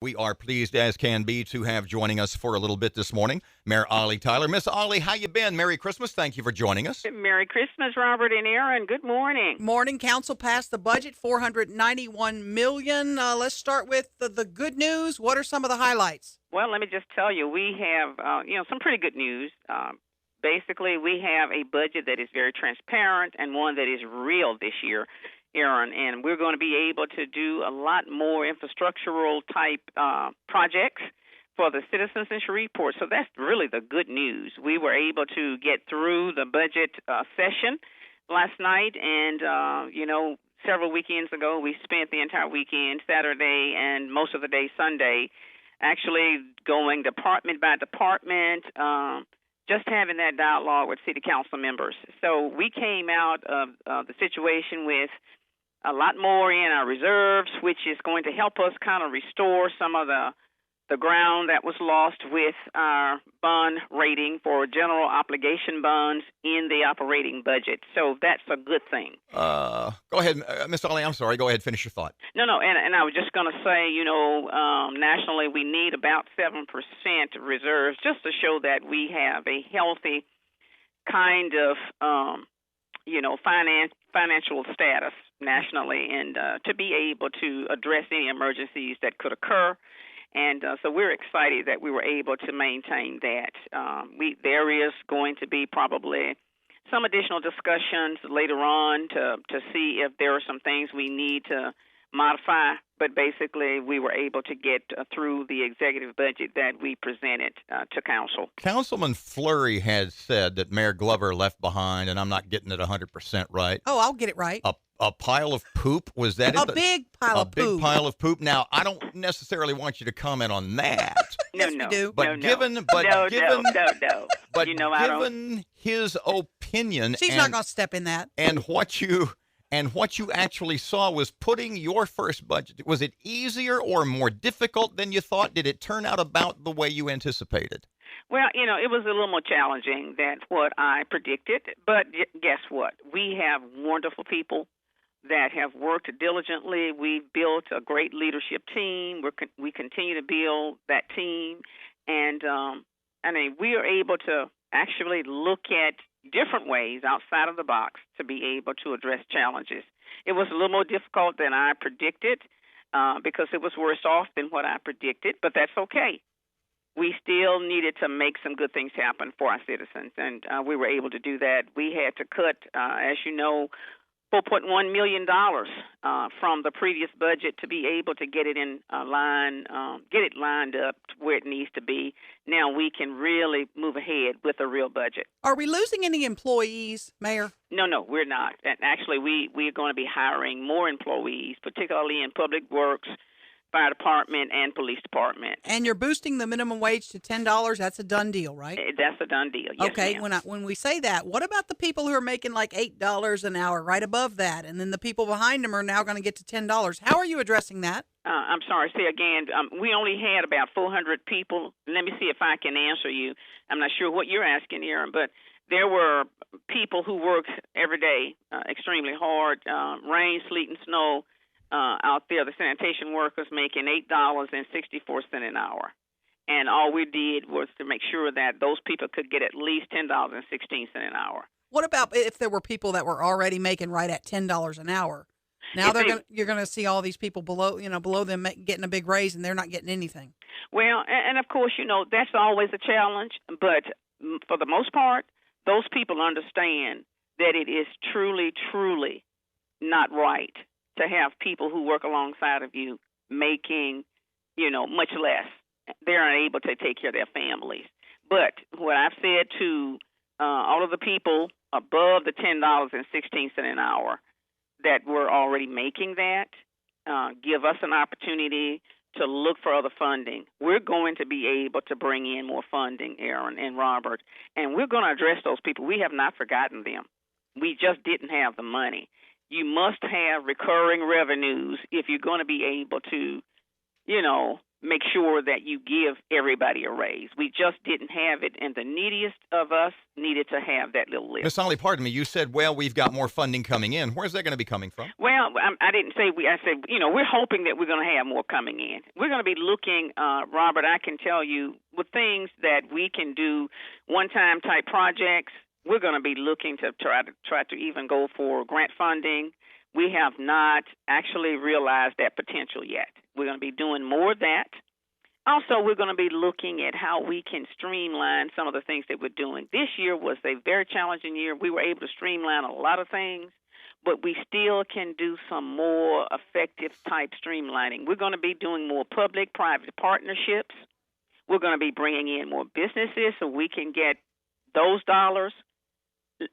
We are pleased as can be to have joining us for a little bit this morning, Mayor Ollie Tyler. Miss Ollie, how you been? Merry Christmas. Thank you for joining us. Merry Christmas, Robert and Aaron. Good morning. Morning. Council passed the budget, $491 million. Let's start with the good news. What are some of the highlights? Well, let me just tell you, we have some pretty good news. Basically, we have a budget that is very transparent and one that is real this year, Aaron, and we're going to be able to do a lot more infrastructural type projects for the citizens in Shreveport. So that's really the good news. We were able to get through the budget session last night, and several weekends ago, we spent the entire weekend, Saturday and most of the day Sunday, actually going department by department, just having that dialogue with city council members. So we came out of the situation with a lot more in our reserves, which is going to help us kind of restore some of the ground that was lost with our bond rating for general obligation bonds in the operating budget. So that's a good thing. Go ahead, Miss Ollie. I'm sorry. Go ahead. Finish your thought. No, and I was just going to say, nationally we need about 7% reserves just to show that we have a healthy kind of, financial status nationally, and to be able to address any emergencies that could occur. And so we're excited that we were able to maintain that. There is going to be probably some additional discussions later on to see if there are some things we need to modify. But basically, we were able to get through the executive budget that we presented to council. Councilman Fleury had said that Mayor Glover left behind, and I'm not getting it 100% right. Oh, I'll get it right. A pile of poop? Was that it? Big pile of poop. A big pile of poop. Now, I don't necessarily want you to comment on that. Yes, we do. But given his opinion, she's not going to step in that. And what you actually saw was putting your first budget. Was it easier or more difficult than you thought? Did it turn out about the way you anticipated? Well, it was a little more challenging than what I predicted. But guess what? We have wonderful people that have worked diligently. We've built a great leadership team. We continue to build that team. And, we are able to actually look at different ways outside of the box to be able to address challenges. It was a little more difficult than I predicted because it was worse off than what I predicted, but that's okay. We still needed to make some good things happen for our citizens, and we were able to do that. We had to cut, as you know, $4.1 million from the previous budget to be able to get it in line, get it lined up to where it needs to be. Now we can really move ahead with a real budget. Are we losing any employees, Mayor? No, we're not. And actually, we are going to be hiring more employees, particularly in public works, fire department, and police department. And you're boosting the minimum wage to $10. That's a done deal, right? That's a done deal. Yes, okay. Ma'am. When we say that, what about the people who are making like $8 an hour, right above that, and then the people behind them are now going to get to $10? How are you addressing that? I'm sorry. Say again. We only had about 400 people. Let me see if I can answer you. I'm not sure what you're asking, Aaron, but there were people who worked every day extremely hard, rain, sleet, and snow. Out there, the sanitation workers making $8.64 an hour. And all we did was to make sure that those people could get at least $10.16 an hour. What about if there were people that were already making right at $10 an hour? Now you're going to see all these people below them getting a big raise, and they're not getting anything. Well, and of course, that's always a challenge. But for the most part, those people understand that it is truly, truly not right to have people who work alongside of you making, much less. They're unable to take care of their families. But what I've said to all of the people above the $10.16 an hour that were already making that, give us an opportunity to look for other funding. We're going to be able to bring in more funding, Aaron and Robert, and we're going to address those people. We have not forgotten them. We just didn't have the money. You must have recurring revenues if you're going to be able to, make sure that you give everybody a raise. We just didn't have it, and the neediest of us needed to have that little lift. Miss Ollie, pardon me. You said, well, we've got more funding coming in. Where's that going to be coming from? Well, I didn't say we. I said, we're hoping that we're going to have more coming in. We're going to be looking, Robert, I can tell you, with things that we can do, one-time type projects, we're going to be looking to try to even go for grant funding. We have not actually realized that potential yet. We're going to be doing more of that. Also, we're going to be looking at how we can streamline some of the things that we're doing. This year was a very challenging year. We were able to streamline a lot of things, but we still can do some more effective type streamlining. We're going to be doing more public-private partnerships. We're going to be bringing in more businesses so we can get those dollars.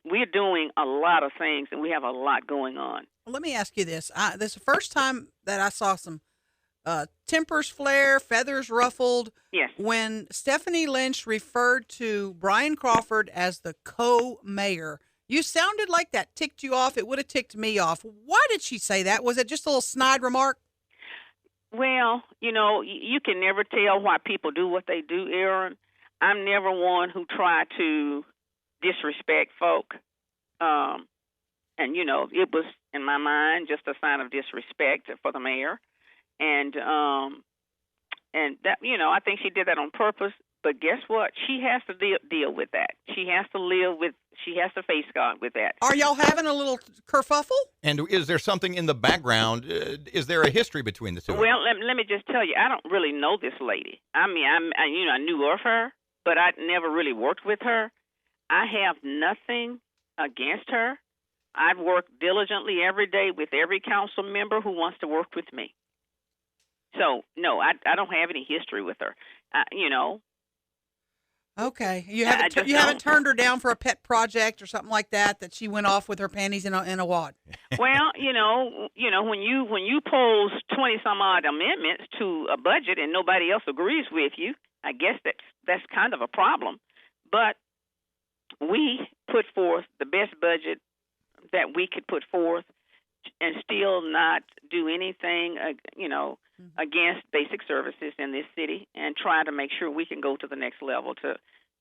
We're doing a lot of things, and we have a lot going on. Let me ask you this. This is the first time that I saw some tempers flare, feathers ruffled. Yes. When Stephanie Lynch referred to Brian Crawford as the co-mayor, you sounded like that ticked you off. It would have ticked me off. Why did she say that? Was it just a little snide remark? Well, you can never tell why people do what they do, Aaron. I'm never one who try to disrespect folk. And, it was, in my mind, just a sign of disrespect for the mayor. And that, I think she did that on purpose. But guess what? She has to deal with that. She has to face God with that. Are y'all having a little kerfuffle? And is there something in the background? Is there a history between the two? Well, let me just tell you, I don't really know this lady. I mean, I knew of her, but I never really worked with her. I have nothing against her. I've worked diligently every day with every council member who wants to work with me. So, no, I don't have any history with her. Okay. You haven't turned her down for a pet project or something like that she went off with her panties in a wad. Well, when you pose 20 some odd amendments to a budget and nobody else agrees with you, I guess that's kind of a problem. But we put forth the best budget that we could put forth and still not do anything, against basic services in this city, and try to make sure we can go to the next level to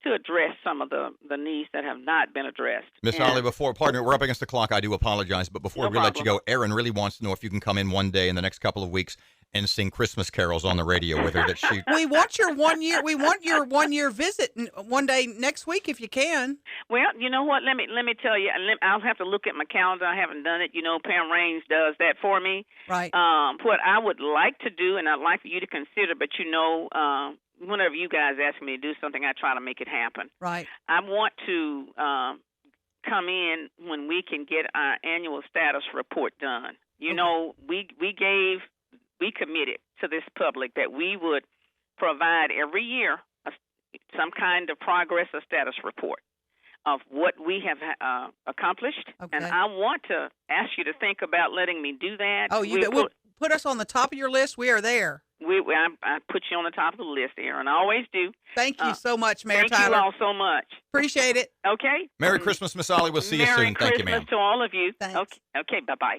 address some of the needs that have not been addressed. Miss Ollie, partner, we're up against the clock. I do apologize, but before we let you go, Erin really wants to know if you can come in one day in the next couple of weeks and sing Christmas carols on the radio with her. We want your 1 year. We want your 1 year visit one day next week if you can. Well, you know what? Let me tell you. I'll have to look at my calendar. I haven't done it. Pam Raines does that for me. Right. What I would like to do, and I'd like for you to consider, but whenever you guys ask me to do something, I try to make it happen. Right. I want to come in when we can get our annual status report done. We committed to this public that we would provide every year some kind of progress or status report of what we have accomplished. Okay. And I want to ask you to think about letting me do that. Oh, we'll put us on the top of your list. We are there. I put you on the top of the list, Aaron. I always do. Thank you so much, Mayor Tyler. Thank you all so much. Appreciate it. Okay. Merry Christmas, Miss Ollie. We'll see you soon. Thank you, ma'am. Merry Christmas to all of you. Thanks. Okay. Bye-bye.